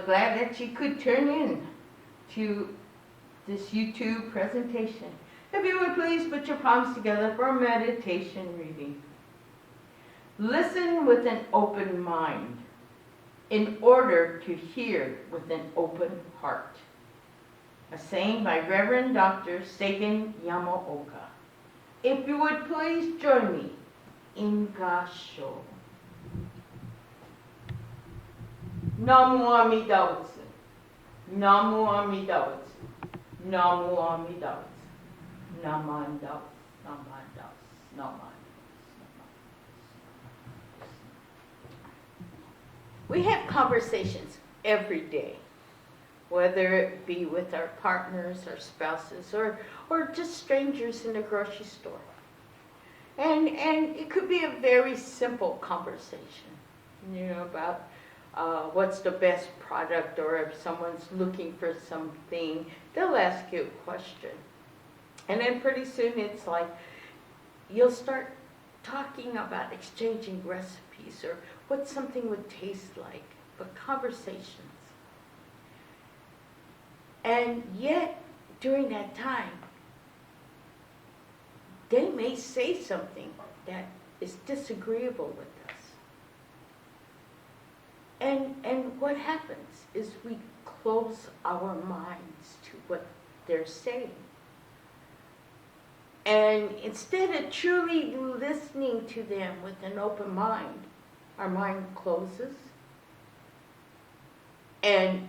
glad that you could turn in to this YouTube presentation. If you would please put your palms together for a meditation reading. Listen with an open mind in order to hear with an open heart. A saying by Reverend Dr. Seigen Yamaoka. If you would please join me in Gasho. Namu Amida Butsu. Namu Amida Butsu. Namu Amida Butsu. Namandas, Namandas, Namandas. We have conversations every day, whether it be with our partners, our spouses, or just strangers in the grocery store. And it could be a very simple conversation, about what's the best product, or if someone's looking for something, they'll ask you a question. And then pretty soon it's like you'll start talking about exchanging recipes or what something would taste like, but conversations. And yet, during that time, they may say something that is disagreeable with us. And what happens is we close our minds to what they're saying. And instead of truly listening to them with an open mind, our mind closes and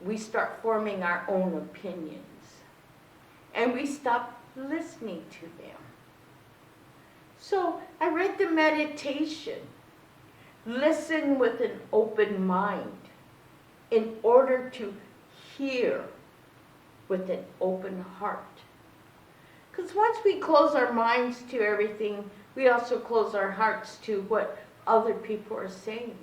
we start forming our own opinions. And we stop listening to them. So I read the meditation. Listen with an open mind in order to hear with an open heart. Because once we close our minds to everything, we also close our hearts to what other people are saying.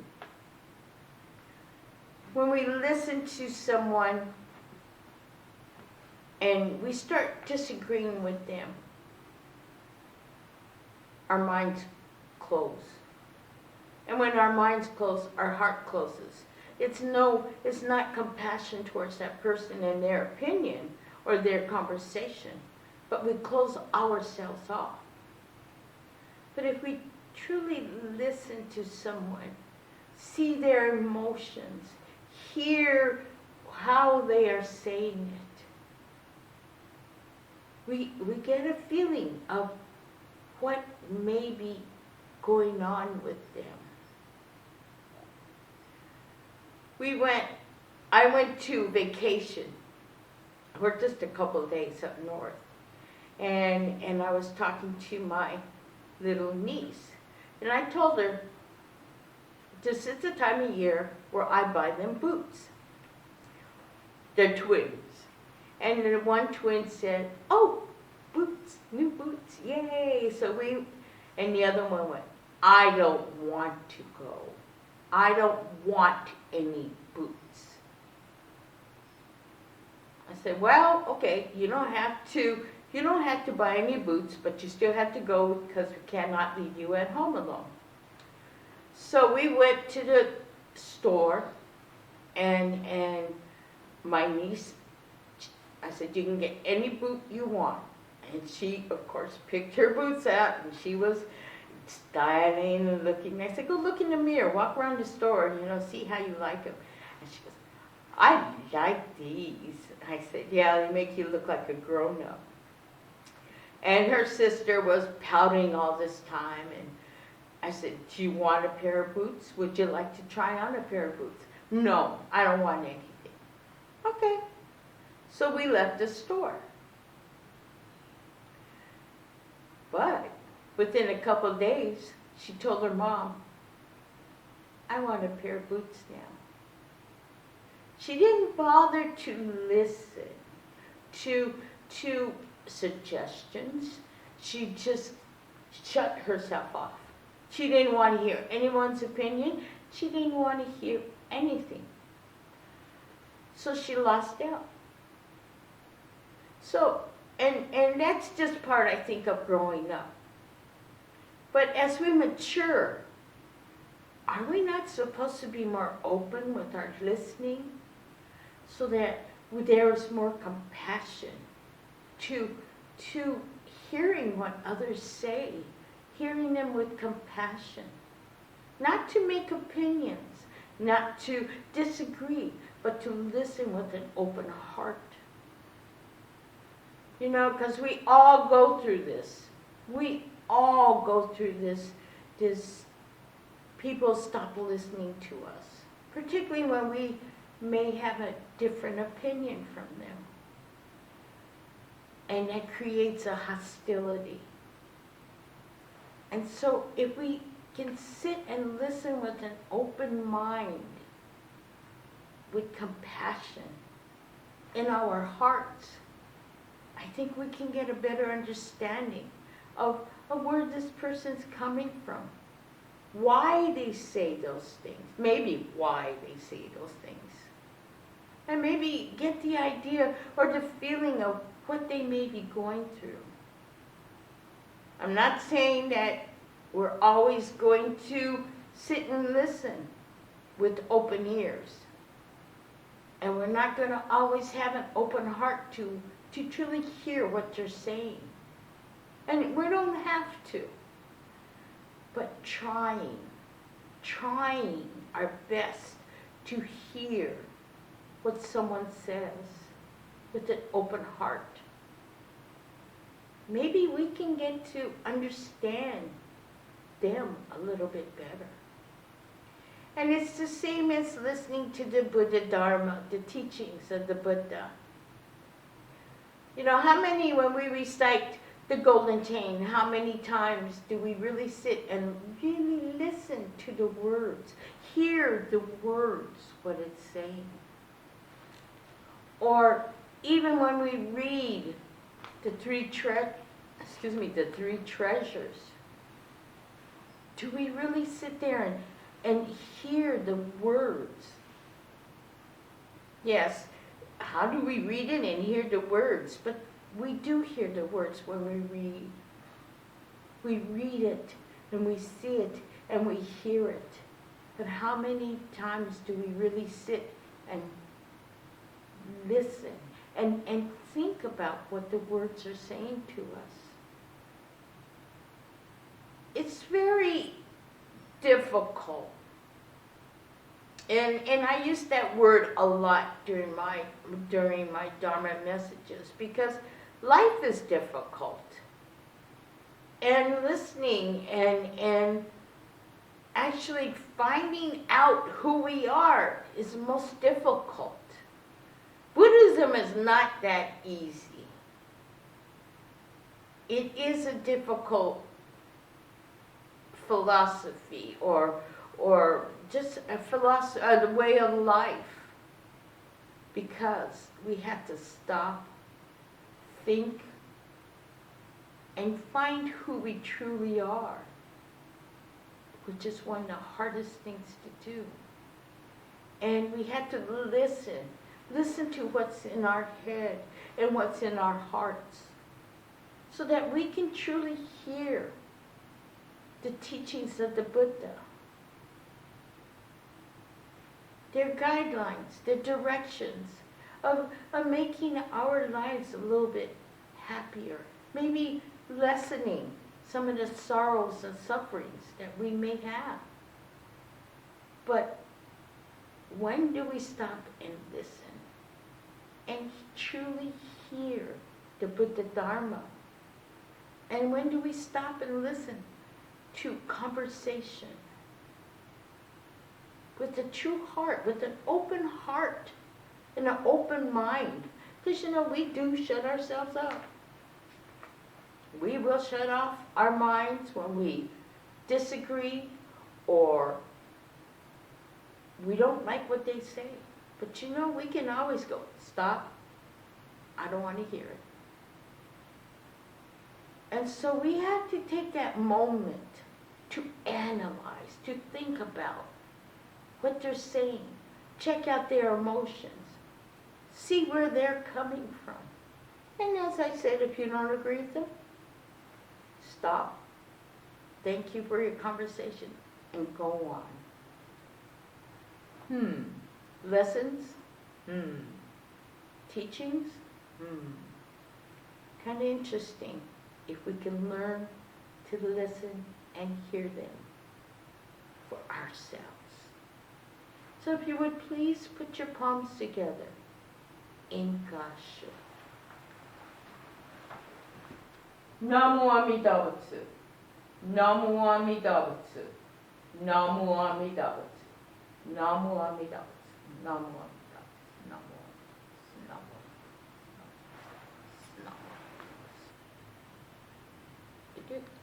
When we listen to someone and we start disagreeing with them, our minds close. And when our minds close, our heart closes. It's not compassion towards that person and their opinion or their conversation, but we close ourselves off. But if we truly listen to someone, see their emotions, hear how they are saying it, we get a feeling of what may be going on with them. I went to vacation for just a couple of days up north. And I was talking to my little niece. And I told her, this is the time of year where I buy them boots. They're twins. And the one twin said, oh, boots, new boots, yay. And the other one went, I don't want to go. I don't want any boots. I said, well, okay, you don't have to buy any boots, but you still have to go because we cannot leave you at home alone. So we went to the store, and my niece, I said, you can get any boot you want. And she, of course, picked her boots out, and she was styling and looking. I said, go look in the mirror, walk around the store, and see how you like them. And she goes, I like these. I said, yeah, they make you look like a grown-up. And her sister was pouting all this time, and I said, do you want a pair of boots? Would you like to try on a pair of boots? No, I don't want anything. Okay. So we left the store. But within a couple of days, she told her mom, I want a pair of boots now. She didn't bother to listen to suggestions. She just shut herself off. She didn't want to hear anyone's opinion. She didn't want to hear anything. So she lost out. So, and that's just part, I think, of growing up. But as we mature, are we not supposed to be more open with our listening so that there is more compassion to hearing what others say, hearing them with compassion. Not to make opinions, not to disagree, but to listen with an open heart. You know, because we all go through this. We all go through this people stop listening to us, particularly when we may have a different opinion from them. And that creates a hostility. And so if we can sit and listen with an open mind, with compassion in our hearts, I think we can get a better understanding of where this person's coming from, why they say those things, maybe why they say those things, and maybe get the idea or the feeling of what they may be going through. I'm not saying that we're always going to sit and listen with open ears. And we're not going to always have an open heart to truly hear what they're saying. And we don't have to. But trying our best to hear what someone says with an open heart. Maybe we can get to understand them a little bit better. And it's the same as listening to the Buddha Dharma, the teachings of the Buddha. You know, how many, when we recite the Golden Chain, how many times do we really sit and really listen to the words, hear the words, what it's saying? Or even when we read the three treasures, do we really sit there and hear the words? Yes, how do we read it and hear the words? But we do hear the words when we read. We read it and we see it and we hear it. But how many times do we really sit and listen and think about what the words are saying to us? It's very difficult. And I use that word a lot during my Dharma messages, because life is difficult. And listening and actually finding out who we are is most difficult. Buddhism is not that easy. It is a difficult philosophy or just a philosophy, the way of life, because we have to stop, think, and find who we truly are, which is one of the hardest things to do. And we have to listen to what's in our head and what's in our hearts, so that we can truly hear the teachings of the Buddha, their guidelines, their directions of making our lives a little bit happier, maybe lessening some of the sorrows and sufferings that we may have. But when do we stop and listen and truly hear the Buddha Dharma? And when do we stop and listen to conversation with a true heart, with an open heart and an open mind? Because, you know, we do shut ourselves up. We will shut off our minds when we disagree or we don't like what they say. But, you know, we can always go, stop, I don't want to hear it. And so we have to take that moment to analyze, to think about what they're saying, check out their emotions, see where they're coming from. And as I said, if you don't agree with them, stop. Thank you for your conversation and go on. Lessons? teachings, kind of interesting if we can learn to listen and hear them for ourselves. So if you would please put your palms together in Gasho. Namu Amida Butsu. Namu Amida Butsu. Namu Amida Butsu. Namu Amida Butsu. Namu Amida Butsu. Namu Namu Namu. You did.